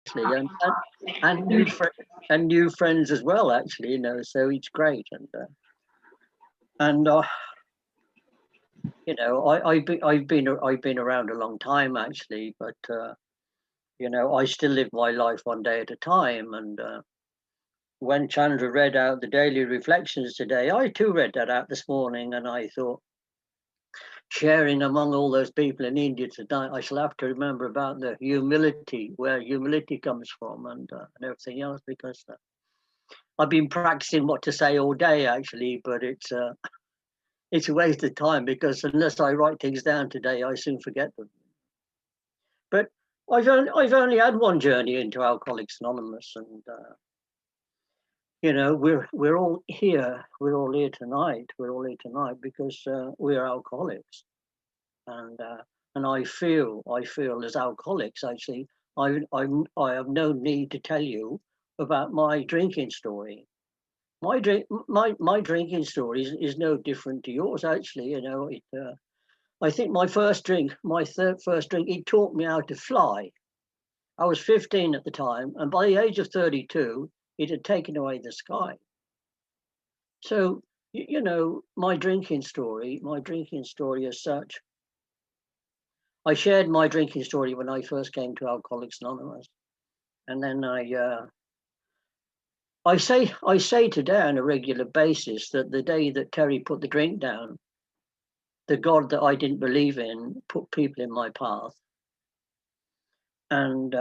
actually, and new and new friends as well, actually, so it's great. And I've been around a long time, actually, but I still live my life one day at a time. And when Chandra read out the daily reflections today, I too read that out this morning, and I thought, sharing among all those people in India tonight, I shall have to remember about the humility, where humility comes from, and everything else, because I've been practicing what to say all day, actually, but it's a waste of time, because unless I write things down today, I soon forget them. But I've only had one journey into Alcoholics Anonymous, and we're all here. We're all here tonight. We're all here tonight because we're alcoholics, and I feel as alcoholics, actually, I have no need to tell you about my drinking story. My drinking story is no different to yours, actually. I think my first drink, it taught me how to fly. I was 15 at the time, and by the age of 32, it had taken away the sky. So, my drinking story as such, I shared my drinking story when I first came to Alcoholics Anonymous. And then I say today on a regular basis that the day that Terry put the drink down, the God that I didn't believe in put people in my path. And,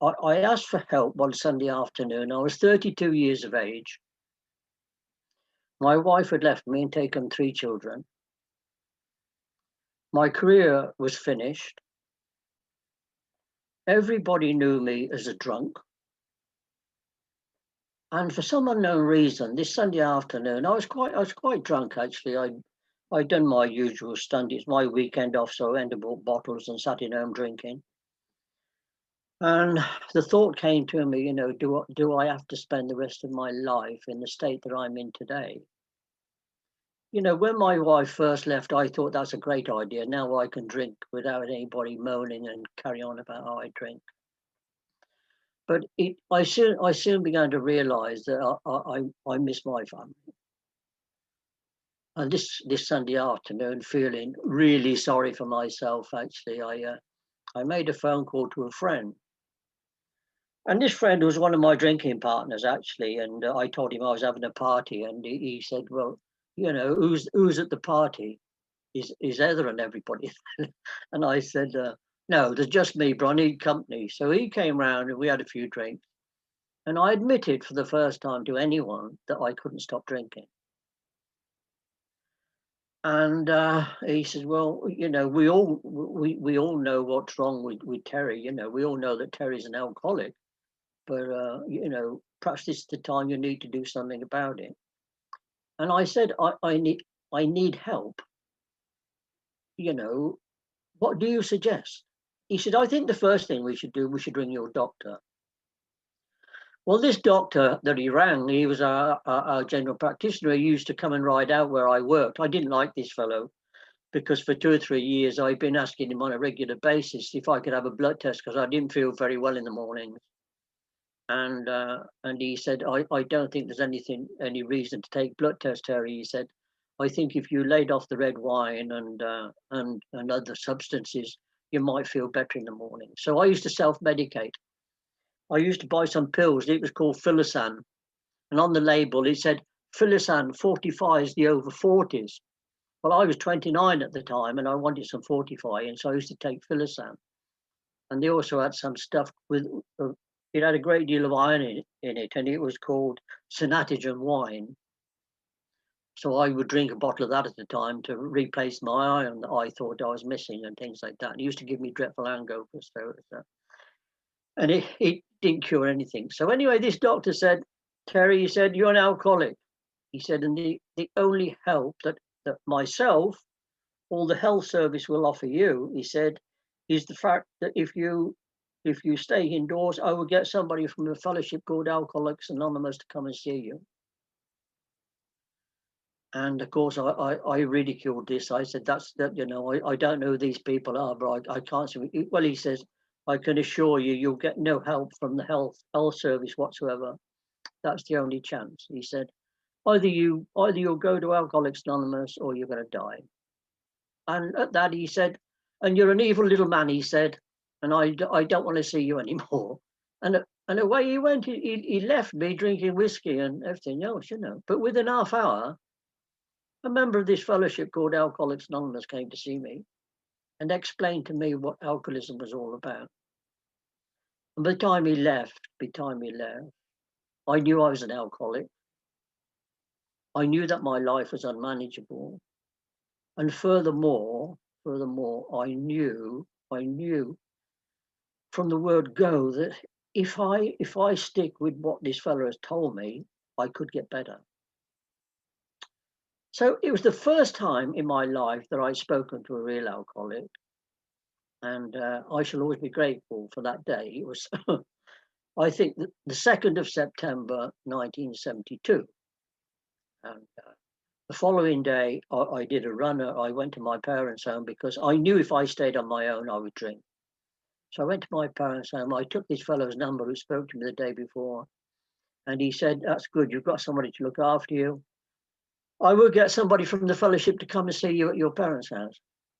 I asked for help one Sunday afternoon. I was 32 years of age. My wife had left me and taken 3 children. My career was finished. Everybody knew me as a drunk. And for some unknown reason, this Sunday afternoon, I was quite drunk, actually. I'd done my usual stunt. It's my weekend off, so I ended up bought bottles and sat in home drinking. And the thought came to me, do I have to spend the rest of my life in the state that I'm in today? When my wife first left, I thought that's a great idea. Now I can drink without anybody moaning and carry on about how I drink. But I soon began to realise that I miss my family. And this Sunday afternoon, feeling really sorry for myself, actually, I made a phone call to a friend. And this friend was one of my drinking partners, actually. And I told him I was having a party, and he said, "Well, who's at the party? Is Heather and everybody?" And I said, "No, there's just me, but I need company." So he came round and we had a few drinks. And I admitted for the first time to anyone that I couldn't stop drinking. And he said, "Well, we all know what's wrong with Terry. We all know that Terry's an alcoholic, but perhaps this is the time you need to do something about it." And I said, I need help. What do you suggest?" He said, "I think the first thing we should ring your doctor." Well, this doctor that he rang, he was our general practitioner. He used to come and ride out where I worked. I didn't like this fellow because for 2 or 3 years I'd been asking him on a regular basis if I could have a blood test because I didn't feel very well in the mornings. And he said, I don't think there's any reason to take blood test, Terry. He said, "I think if you laid off the red wine and other substances, you might feel better in the morning." So I used to self-medicate. I used to buy some pills. It was called Filosan. And on the label, it said, "Filosan fortifies the over 40s. Well, I was 29 at the time and I wanted some fortify. And so I used to take Filosan. And they also had some stuff with, it had a great deal of iron in it. And it was called Sanatogen wine. So I would drink a bottle of that at the time to replace my iron that I thought I was missing and things like that. And it used to give me dreadful hangovers. And it didn't cure anything. So anyway, this doctor said, "Terry," he said, "you're an alcoholic." He said, "and the only help that myself or the health service will offer you," he said, "is the fact that if you stay indoors, I will get somebody from a fellowship called Alcoholics Anonymous to come and see you." And of course, I ridiculed this. I said, I don't know who these people are, but I can't see. Well, he says, I can assure you, you'll get no help from the health service whatsoever. That's the only chance. He said, either you'll go to Alcoholics Anonymous or you're going to die. And at that, he said, and you're an evil little man, he said, and I don't want to see you anymore. And away he went. He left me drinking whiskey and everything else, you know. But within half hour, a member of this fellowship called Alcoholics Anonymous came to see me and explained to me what alcoholism was all about. And by the time he left, I knew I was an alcoholic. I knew that my life was unmanageable. And furthermore, I knew from the word go that if I stick with what this fellow has told me, I could get better. So it was the first time in my life that I'd spoken to a real alcoholic. And I shall always be grateful for that day. It was, I think, the 2nd of September, 1972. And the following day, I did a runner. I went to my parents' home because I knew if I stayed on my own, I would drink. So I went to my parents' home. I took this fellow's number who spoke to me the day before. And he said, that's good. You've got somebody to look after you. I will get somebody from the fellowship to come and see you at your parents' house.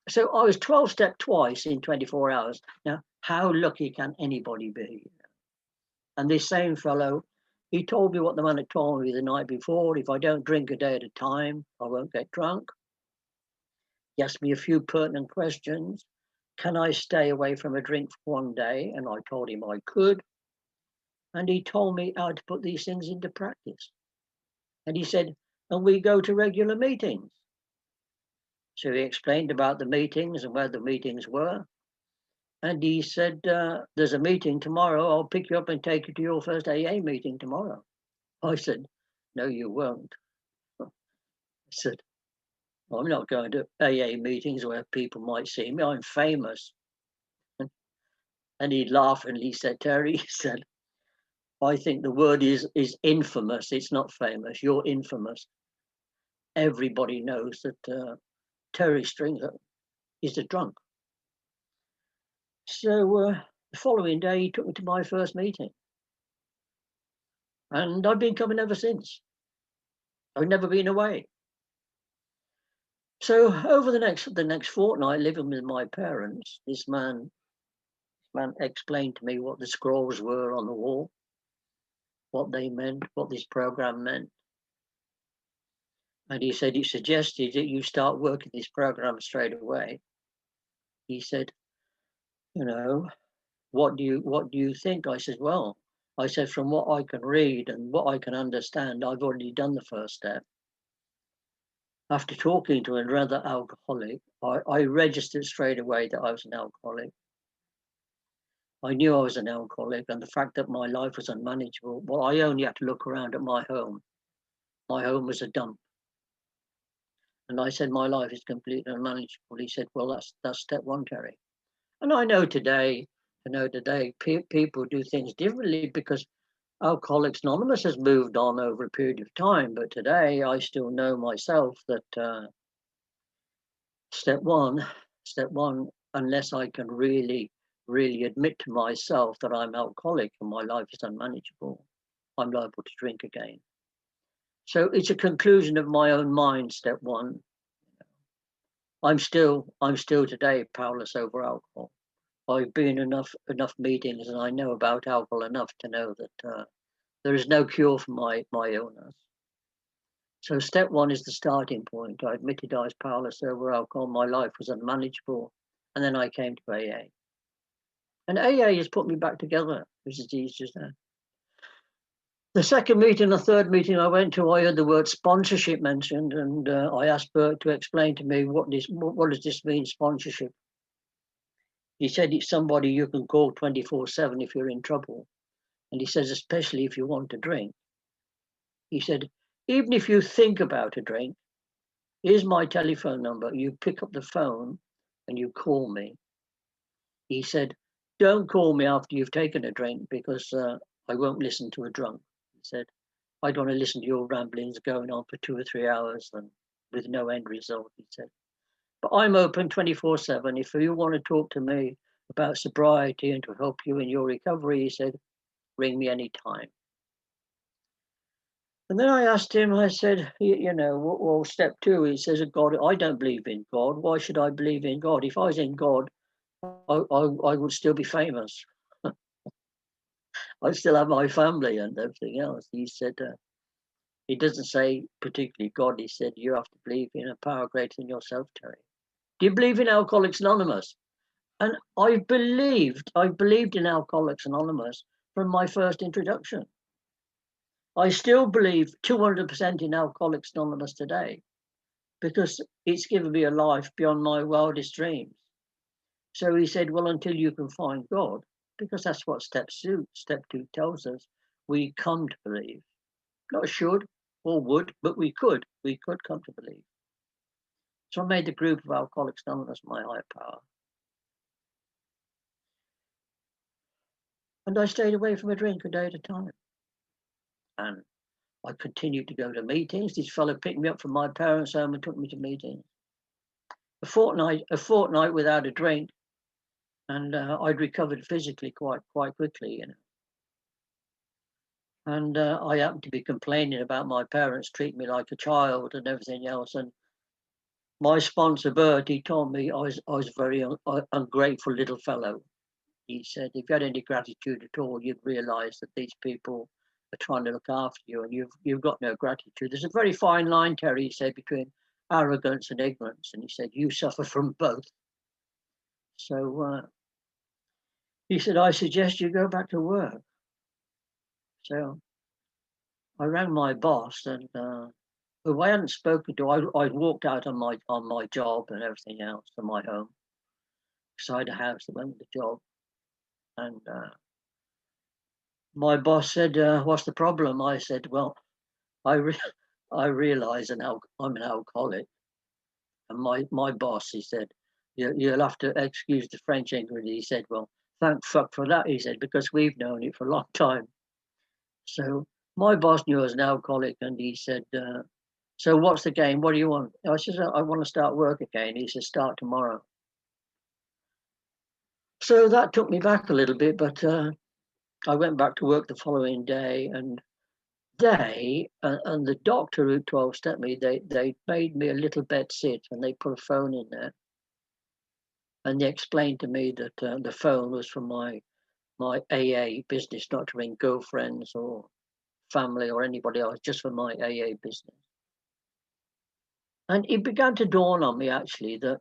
So I was 12-step twice in 24 hours. Now, how lucky can anybody be? And this same fellow, he told me what the man had told me the night before. If I don't drink a day at a time, I won't get drunk. He asked me a few pertinent questions. Can I stay away from a drink for one day? And I told him I could. And he told me how to put these things into practice. And he said, and we go to regular meetings. So he explained about the meetings and where the meetings were. And he said, there's a meeting tomorrow. I'll pick you up and take you to your first AA meeting tomorrow. I said, no, you won't. I said, I'm not going to AA meetings where people might see me. I'm famous. And he laughed and he said, Terry, he said, I think the word is infamous. It's not famous. You're infamous. Everybody knows that Terry Stringer is a drunk. So the following day, he took me to my first meeting. And I've been coming ever since. I've never been away. So over the next fortnight, living with my parents, this man explained to me what the scrolls were on the wall, what they meant, what this program meant. And he said, he suggested that you start working this program straight away. He said, you know, what do you think? I said, well, from what I can read and what I can understand, I've already done the first step. After talking to another alcoholic, I registered straight away that I was an alcoholic. I knew I was an alcoholic, and the fact that my life was unmanageable, well, I only had to look around at my home. My home was a dump. And I said, my life is completely unmanageable. He said, well, that's step one, Terry. And I know today, people do things differently because Alcoholics Anonymous has moved on over a period of time. But today, I still know myself that step one, unless I can really admit to myself that I'm alcoholic and my life is unmanageable, I'm liable to drink again. So it's a conclusion of my own mind, step one. I'm still today powerless over alcohol. I've been enough meetings and I know about alcohol enough to know that there is no cure for my illness. So step one is the starting point. I admitted I was powerless over alcohol. My life was unmanageable. And then I came to AA. And AA has put me back together, which is easy as that. The second meeting, the third meeting I went to, I heard the word sponsorship mentioned, and I asked Bert to explain to me what does this mean, sponsorship. He said it's somebody you can call 24/7 if you're in trouble. And he says, especially if you want to drink. He said, even if you think about a drink, here's my telephone number. You pick up the phone and you call me. He said, don't call me after you've taken a drink because I won't listen to a drunk. He said, I don't want to listen to your ramblings going on for 2 or 3 hours and with no end result, he said. But I'm open 24/7. If you want to talk to me, about sobriety and to help you in your recovery. He said, ring me any time. And then I asked him, I said, well, step two, he says, God, I don't believe in God. Why should I believe in God? If I was in God, I would still be famous. I still have my family and everything else. He said, he doesn't say particularly God. He said, you have to believe in a power greater than yourself, Terry. Do you believe in Alcoholics Anonymous? And I believed in Alcoholics Anonymous from my first introduction. I still believe 200% in Alcoholics Anonymous today because it's given me a life beyond my wildest dreams. So he said, well, until you can find God, because that's what step two tells us, we come to believe. Not should or would, but we could come to believe. So I made the group of Alcoholics Anonymous my higher power. And I stayed away from a drink a day at a time. And I continued to go to meetings. This fellow picked me up from my parents' home and took me to meetings. A fortnight without a drink, and I'd recovered physically quite quickly, And I happened to be complaining about my parents treating me like a child and everything else. And my sponsor, Bert, he told me I was a very ungrateful little fellow. He said, if you had any gratitude at all, you'd realise that these people are trying to look after you, and you've got no gratitude. There's a very fine line, Terry, he said, between arrogance and ignorance, and he said you suffer from both. So he said, I suggest you go back to work. So I rang my boss, and who I hadn't spoken to. I'd walked out on my job and everything else to my home, beside a house that went with the job, and my boss said, "What's the problem?" I said, "Well, I realise I'm an alcoholic." And my boss, he said, "You'll have to excuse the French English." He said, "Well, thank fuck for that," he said, "because we've known it for a long time." So my boss knew I was an alcoholic, and he said, "So what's the game? What do you want?" I said, "I want to start work again." He said, "Start tomorrow." So that took me back a little bit, but I went back to work the following day, and the doctor who 12-stepped me, they made me a little bed sit, and they put a phone in there, and they explained to me that the phone was from my AA business, not to ring girlfriends or family or anybody else, just for my AA business. And it began to dawn on me actually that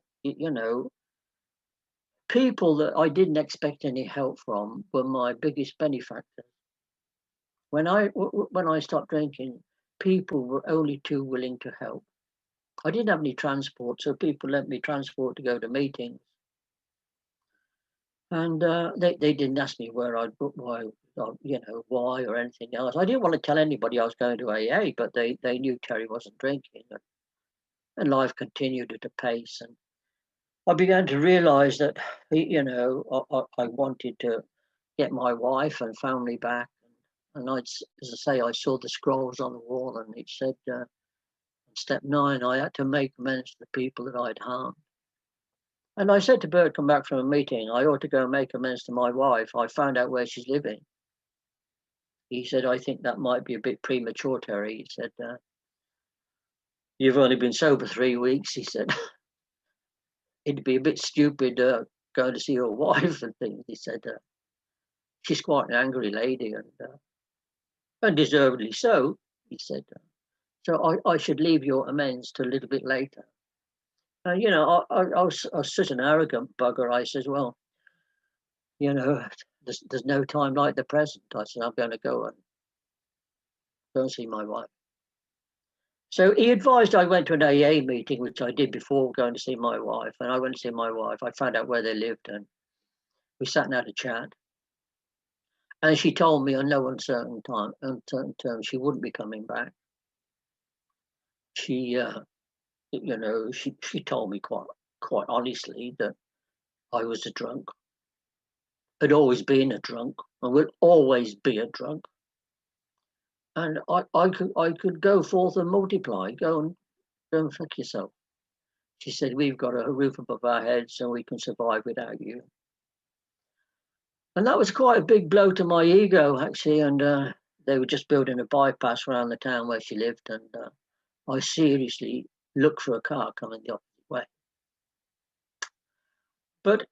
people that I didn't expect any help from were my biggest benefactors. When I stopped drinking, people were only too willing to help. I didn't have any transport, so people lent me transport to go to meetings. And they didn't ask me where I'd book, why or anything else. I didn't want to tell anybody I was going to AA, but they knew Terry wasn't drinking, and life continued at a pace. And I began to realise that, I wanted to get my wife and family back. And as I say, I saw the scrolls on the wall, and it said, step 9, I had to make amends to the people that I'd harmed. And I said to Bert, come back from a meeting, I ought to go and make amends to my wife. I found out where she's living. He said, I think that might be a bit premature, Terry. He said, you've only been sober 3 weeks. He said, it'd be a bit stupid going to see your wife and things. He said, she's quite an angry lady, and deservedly so. He said, so I should leave your amends to a little bit later. I was such an arrogant bugger. I says, well, there's no time like the present. I said, I'm going to go and see my wife. So he advised I went to an AA meeting, which I did before going to see my wife. And I went to see my wife. I found out where they lived, and we sat and had a chat. And she told me on no uncertain terms she wouldn't be coming back. She, she told me quite honestly that I was a drunk, had always been a drunk, and will always be a drunk. And I could go forth and multiply, go and fuck yourself. She said, we've got a roof above our heads and we can survive without you. And that was quite a big blow to my ego, actually. And they were just building a bypass around the town where she lived. And I seriously looked for a car coming the opposite way. But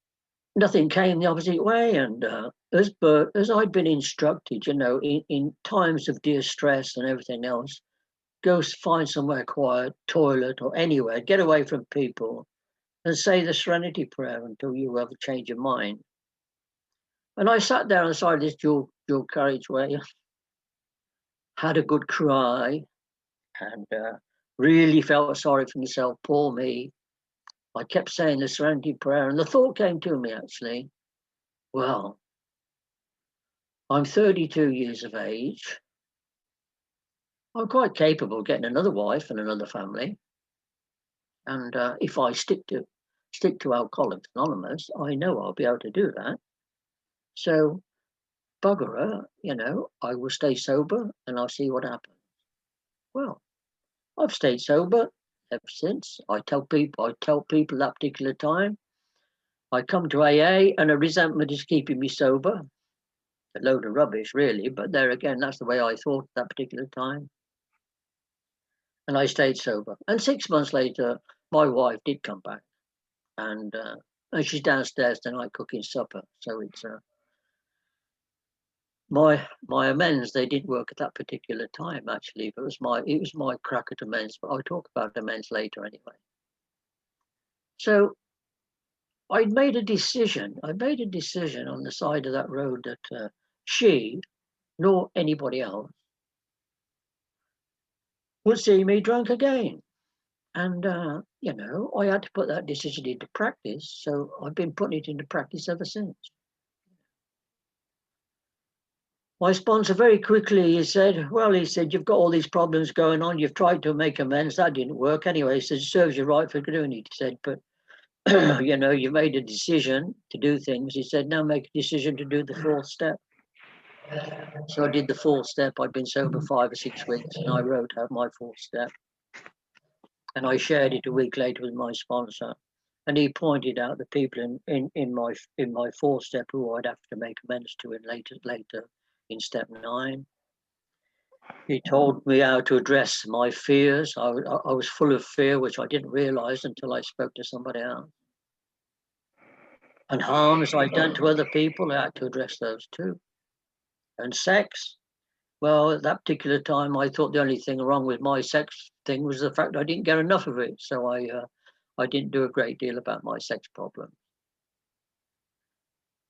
nothing came the opposite way. And as I'd been instructed, in times of distress and everything else, go find somewhere quiet, toilet or anywhere, get away from people and say the Serenity Prayer until you have a change of mind. And I sat there on the side of this dual carriageway, had a good cry, and really felt sorry for myself. Poor me. I kept saying the Serenity Prayer, and the thought came to me, actually, well, I'm 32 years of age. I'm quite capable of getting another wife and another family. And if I stick to Alcoholics Anonymous, I know I'll be able to do that. So, bugger her, I will stay sober and I'll see what happens. Well, I've stayed sober ever since. I tell people that particular time. I come to AA and a resentment is keeping me sober. A load of rubbish, really, but there again, that's the way I thought at that particular time. And I stayed sober. And 6 months later, my wife did come back. And she's downstairs tonight cooking supper. So it's my amends. They didn't work at that particular time, actually. But it was my crack at amends. But I'll talk about amends later anyway. So I made a decision on the side of that road that she nor anybody else would see me drunk again. And I had to put that decision into practice. So I've been putting it into practice ever since. My sponsor very quickly said, you've got all these problems going on. You've tried to make amends. That didn't work. Anyway, he said, it serves you right for doing it. He said, but, you made a decision to do things. He said, now make a decision to do the 4th step. So I did the 4th step. I'd been sober 5 or 6 weeks and I wrote out my 4th step. And I shared it a week later with my sponsor. And he pointed out the people in my 4th step who I'd have to make amends to in later in step 9. He told me how to address my fears. I was full of fear, which I didn't realize until I spoke to somebody else. And harms I'd done to other people, I had to address those too. And sex, well, at that particular time, I thought the only thing wrong with my sex thing was the fact I didn't get enough of it. So I didn't do a great deal about my sex problem.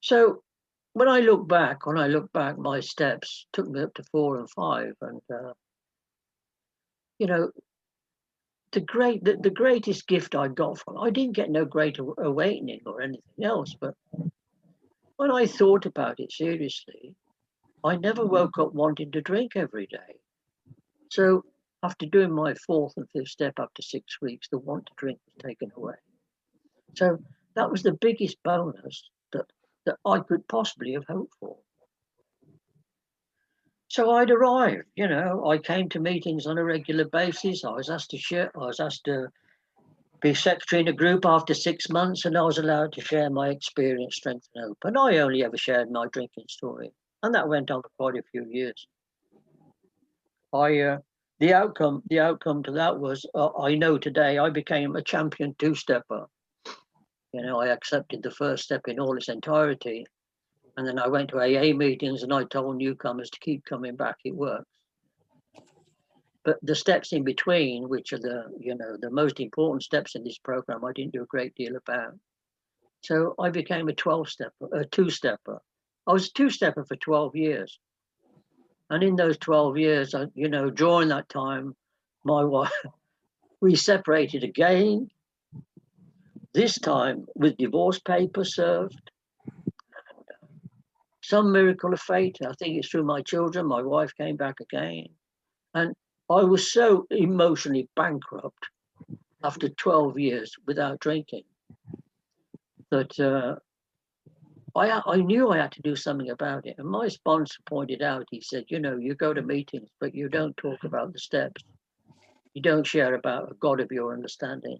So when I look back, my steps took me up to 4 and 5, and the greatest gift I got from I didn't get no great awakening or anything else, but when I thought about it seriously, I never woke up wanting to drink every day. So after doing my 4th and 5th step after 6 weeks, the want to drink was taken away. So that was the biggest bonus that I could possibly have hoped for. So I'd arrived, I came to meetings on a regular basis. I was asked to be secretary in a group after 6 months, and I was allowed to share my experience, strength and hope. And I only ever shared my drinking story. And that went on for quite a few years. The outcome to that was, I know today I became a champion 2-stepper. I accepted the 1st step in all its entirety. And then I went to AA meetings and I told newcomers to keep coming back. It works. But the steps in between, which are the most important steps in this program, I didn't do a great deal about. So I became a 2-stepper. I was a 2-stepper for 12 years. And in those 12 years, during that time, my wife, we separated again, this time with divorce papers served. Some miracle of fate, I think it's through my children, my wife came back again. And I was so emotionally bankrupt after 12 years without drinking that I knew I had to do something about it. And my sponsor pointed out, he said, you go to meetings, but you don't talk about the steps. You don't share about a God of your understanding.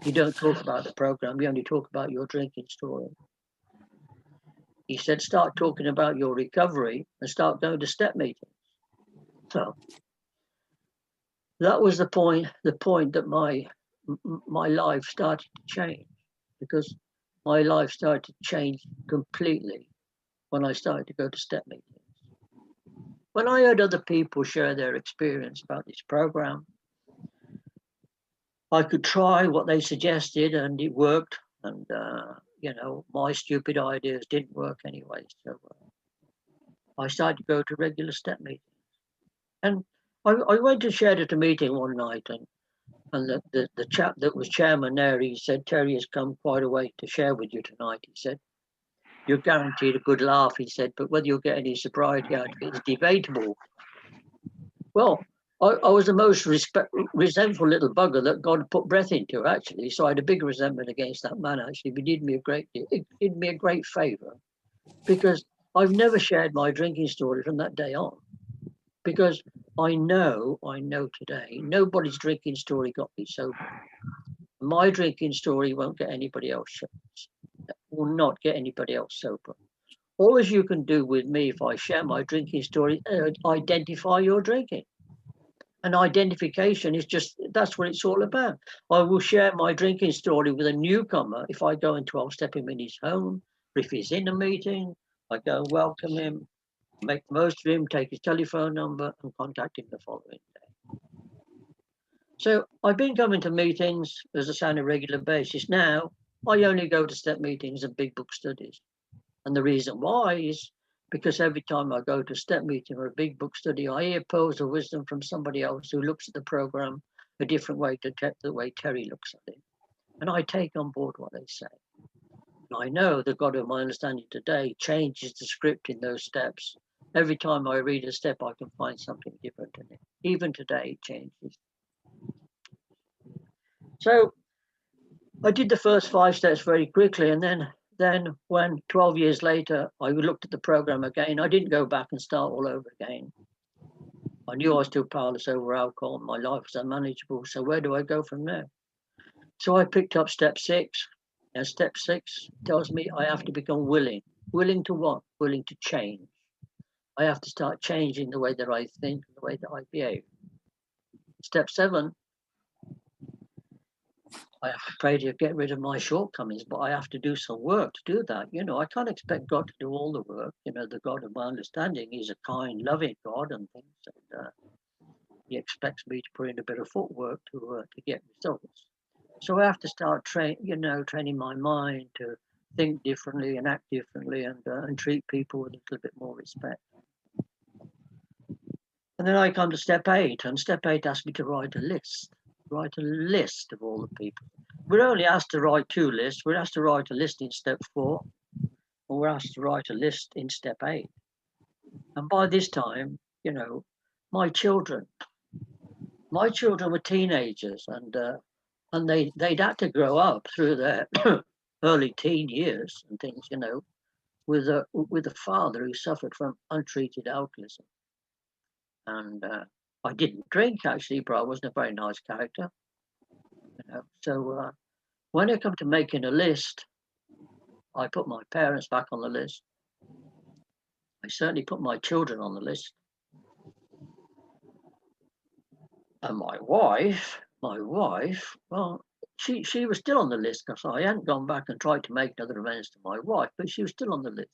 You don't talk about the program. You only talk about your drinking story. He said, start talking about your recovery and start going to step meetings. So that was the point that my life started to change, because my life started to change completely when I started to go to step meetings. When I heard other people share their experience about this program, I could try what they suggested and it worked. And, my stupid ideas didn't work anyway. So I started to go to regular step meetings. And I went and shared at a meeting one night, and the chap that was chairman there, he said, Terry has come quite a way to share with you tonight. He said, you're guaranteed a good laugh, he said, but whether you'll get any sobriety out of it is debatable. Well, I was the most resentful little bugger that God put breath into, actually. So I had a big resentment against that man, actually. But it did me a great favour, because I've never shared my drinking story from that day on. Because I know today, nobody's drinking story got me sober. My drinking story won't get anybody else, will not get anybody else sober. All you can do with me, if I share my drinking story, identify your drinking. And identification is that's what it's all about. I will share my drinking story with a newcomer if I go and 12-step him in his home, or if he's in a meeting, I go and welcome him, make the most of him, take his telephone number and contact him the following day. So I've been coming to meetings, as I say, on a regular basis. Now, I only go to step meetings and big book studies. And the reason why is because every time I go to a step meeting or a big book study, I hear pearls of wisdom from somebody else who looks at the program a different way to the way Terry looks at it. And I take on board what they say. And I know the God of my understanding today changes the script in those steps. Every time I read a step, I can find something different in it. Even today, it changes. So I did the first 5 steps very quickly, and then when 12 years later I looked at the program again, I didn't go back and start all over again. I knew I was still powerless over alcohol, my life was unmanageable, so where do I go from there? So I picked up step 6. And step 6 tells me I have to become willing. Willing to what? Willing to change. I have to start changing the way that I think, the way that I behave. Step 7, I have to pray to get rid of my shortcomings, but I have to do some work to do that. I can't expect God to do all the work. The God of my understanding, he's a kind, loving God and things. And he expects me to put in a bit of footwork to get results. So I have to start training my mind to think differently and act differently and treat people with a little bit more respect. And then I come to step 8, and step 8 asks me to write a list of all the people. We're only asked to write 2 lists. We're asked to write a list in step 4, and we're asked to write a list in step 8. And by this time, my children were teenagers, and they'd had to grow up through their early teen years and things, with a father who suffered from untreated alcoholism. And I didn't drink, actually, but I wasn't a very nice character. So when it come to making a list, I put my parents back on the list. I certainly put my children on the list. And my wife, well, she was still on the list, because I hadn't gone back and tried to make another amends to my wife, but she was still on the list.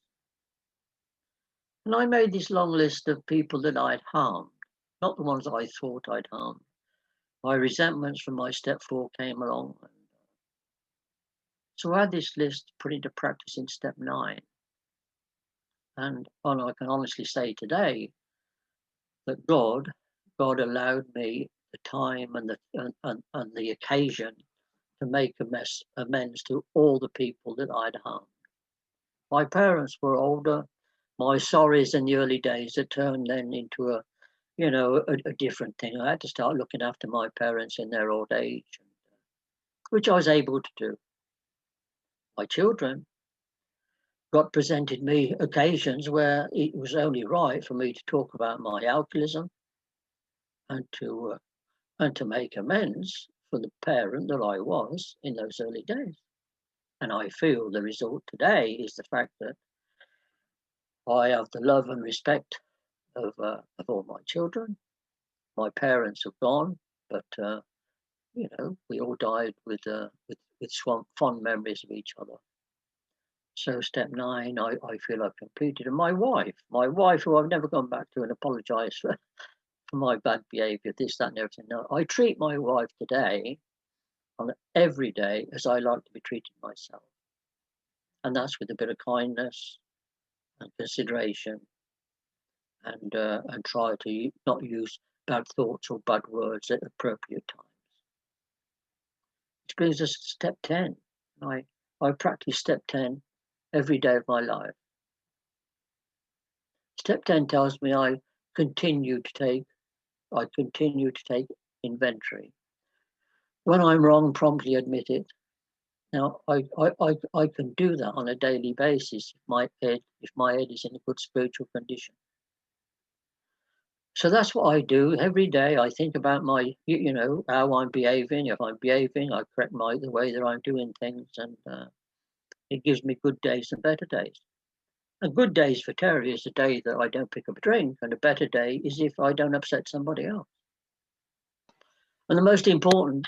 And I made this long list of people that I'd harmed, not the ones I thought I'd harmed. My resentments from my step 4 came along. So I had this list put into practice in step 9. And I can honestly say today that God allowed me the time and the occasion to make amends to all the people that I'd harmed. My parents were older. My sorries in the early days had turned then into a different thing. I had to start looking after my parents in their old age, which I was able to do. My children, God presented me occasions where it was only right for me to talk about my alcoholism and to make amends for the parent that I was in those early days. And I feel the result today is the fact that I have the love and respect of all my children. My parents have gone, but you know, we all died with fond memories of each other. So step 9, I feel I've completed. And my wife, who I've never gone back to and apologise for my bad behaviour, this, that, and everything. No, I treat my wife today, on every day, as I like to be treated myself, and that's with a bit of kindness and consideration, and try to not use bad thoughts or bad words at appropriate times. Which brings us to step 10. I practice step 10 every day of my life. Step 10 tells me I continue to take inventory. When I'm wrong, promptly admit it. Now, I can do that on a daily basis if my head is in a good spiritual condition. So that's what I do every day. I think about my, you know, how I'm behaving. If I'm behaving, I correct the way that I'm doing things, and it gives me good days and better days. A good day for Terry is a day that I don't pick up a drink, and a better day is if I don't upset somebody else. And the most important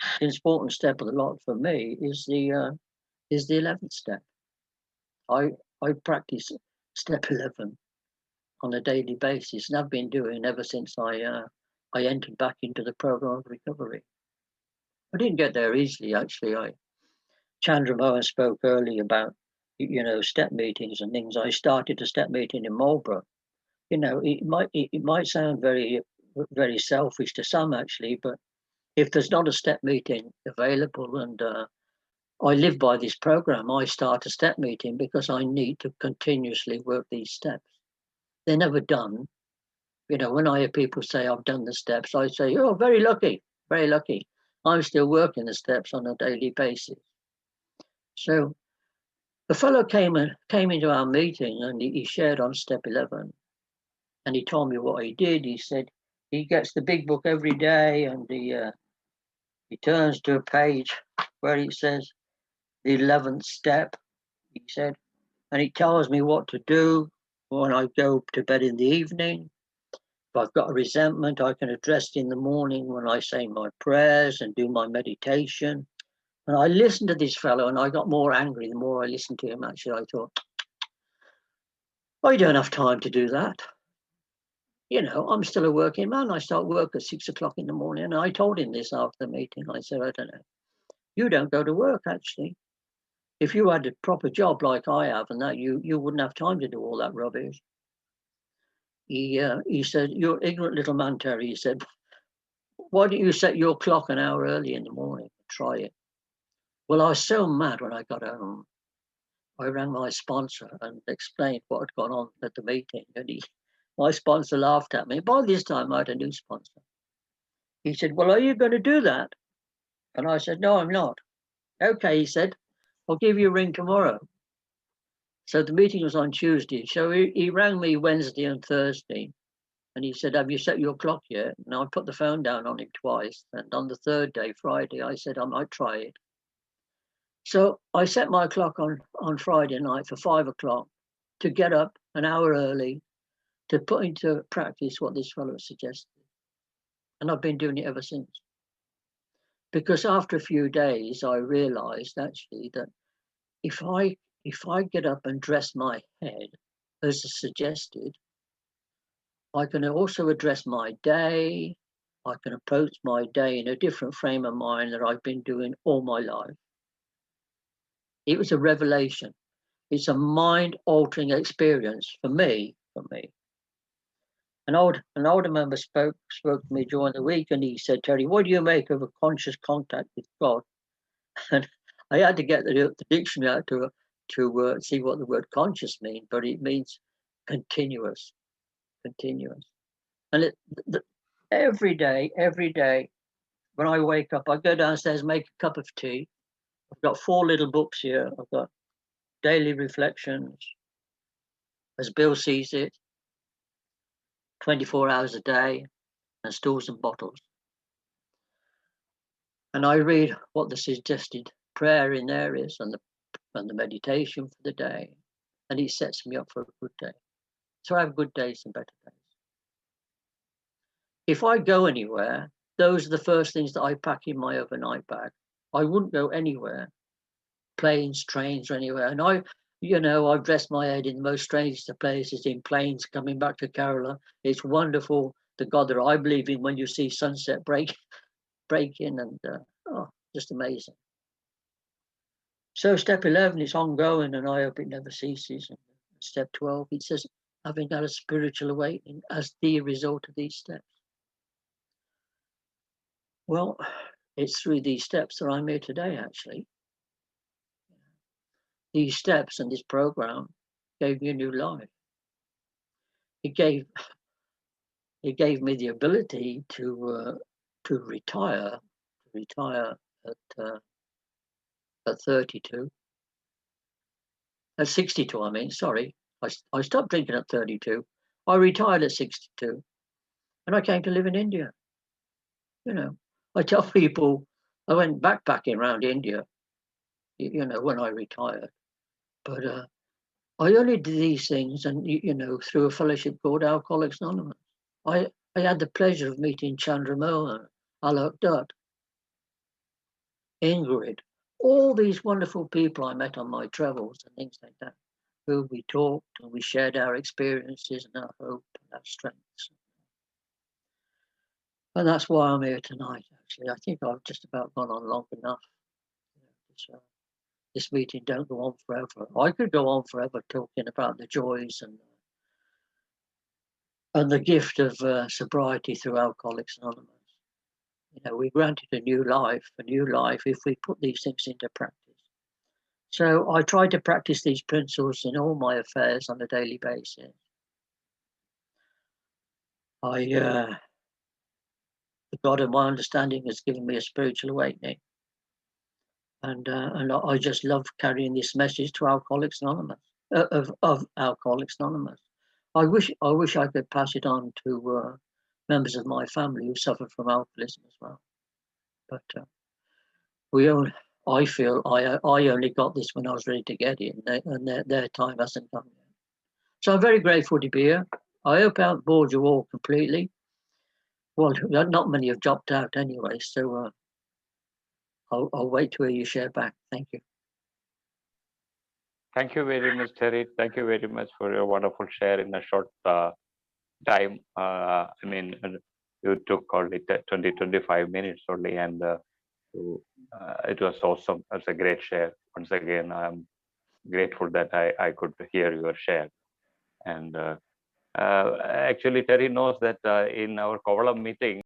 step of the lot for me is the 11th step. I practice step 11 on a daily basis, and I've been doing ever since I entered back into the program of recovery. I didn't get there easily, actually. Chandra Mohan spoke earlier about, you know, step meetings and things. I started a step meeting in Marlborough. You know, it might sound very, very selfish to some, actually, but if there's not a step meeting available, and I live by this program, I start a step meeting because I need to continuously work these steps. They're never done. You know, when I hear people say I've done the steps, I say, oh, very lucky, very lucky. I'm still working the steps on a daily basis. So the fellow came into our meeting, and he shared on step 11, and he told me what he did. He said he gets the big book every day, and he turns to a page where it says the 11th step, he said, and he tells me what to do when I go to bed in the evening. If I've got a resentment, I can address it in the morning when I say my prayers and do my meditation. And I listened to this fellow, and I got more angry the more I listened to him. Actually, I thought, I don't have time to do that. You know, I'm still a working man. I start work at 6 o'clock in the morning. And I told him this after the meeting. I said, I don't know. You don't go to work, actually. If you had a proper job like I have, and that, you wouldn't have time to do all that rubbish. He said, you're ignorant little man, Terry. He said, why don't you set your clock an hour early in the morning? Try it. Well, I was so mad when I got home. I rang my sponsor and explained what had gone on at the meeting, and my sponsor laughed at me. By this time, I had a new sponsor. He said, well, are you going to do that? And I said, no, I'm not. Okay, he said, I'll give you a ring tomorrow. So the meeting was on Tuesday. So he rang me Wednesday and Thursday, and he said, have you set your clock yet? And I put the phone down on him twice. And on the third day, Friday, I said, I might try it. So I set my clock on Friday night for 5 o'clock to get up an hour early to put into practice what this fellow suggested. And I've been doing it ever since. Because after a few days, I realized actually that if I get up and dress my head as suggested, I can also address my day. I can approach my day in a different frame of mind that I've been doing all my life. It was a revelation. It's a mind-altering experience for me. An older member spoke to me during the week, and he said, Terry, what do you make of a conscious contact with God? And I had to get the dictionary out to see what the word conscious means, but it means continuous. And every day, when I wake up, I go downstairs, make a cup of tea. I've got 4 little books here. I've got Daily Reflections, as Bill sees it, 24 hours a day, and Stools and Bottles. And I read what the suggested prayer in there is, and the meditation for the day, and it sets me up for a good day. So I have good days and better days. If I go anywhere, those are the first things that I pack in my overnight bag. I wouldn't go anywhere, planes, trains, or anywhere. And I've dressed my head in the most strangest of places, in planes coming back to Kerala. It's wonderful, the God that I believe in, when you see sunset break in, and just amazing. So step 11 is ongoing, and I hope it never ceases. And step 12, it says, having had a spiritual awakening as the result of these steps. Well, it's through these steps that I'm here today, actually. These steps and this program gave me a new life. It gave me the ability to retire at 32. At 62, I mean, sorry. I stopped drinking at 32. I retired at 62, and I came to live in India. I tell people I went backpacking around India, when I retired. But I only did these things, and through a fellowship called Alcoholics Anonymous. I had the pleasure of meeting Chandra Mohan, Alok Dutt, Ingrid, all these wonderful people I met on my travels and things like that, who we talked and we shared our experiences and our hope and our strengths. And that's why I'm here tonight, actually. I think I've just about gone on long enough. This meeting don't go on forever. I could go on forever talking about the joys and the gift of sobriety through Alcoholics Anonymous. We granted a new life if we put these things into practice. So I try to practice these principles in all my affairs on a daily basis. The God of my understanding has given me a spiritual awakening. And I just love carrying this message to Alcoholics Anonymous, of Alcoholics Anonymous. I wish I could pass it on to members of my family who suffer from alcoholism as well. But I feel I only got this when I was ready to get it, and their time hasn't come yet. So I'm very grateful to be here. I hope I haven't bored you all completely. Well, not many have dropped out anyway, so I'll wait to hear you share back. Thank you. Thank you very much, Terry. Thank you very much for your wonderful share in a short time. You took only 20-25 minutes only, and it was awesome. It's a great share. Once again, I'm grateful that I could hear your share. And actually, Terry knows that in our Kovalam meeting,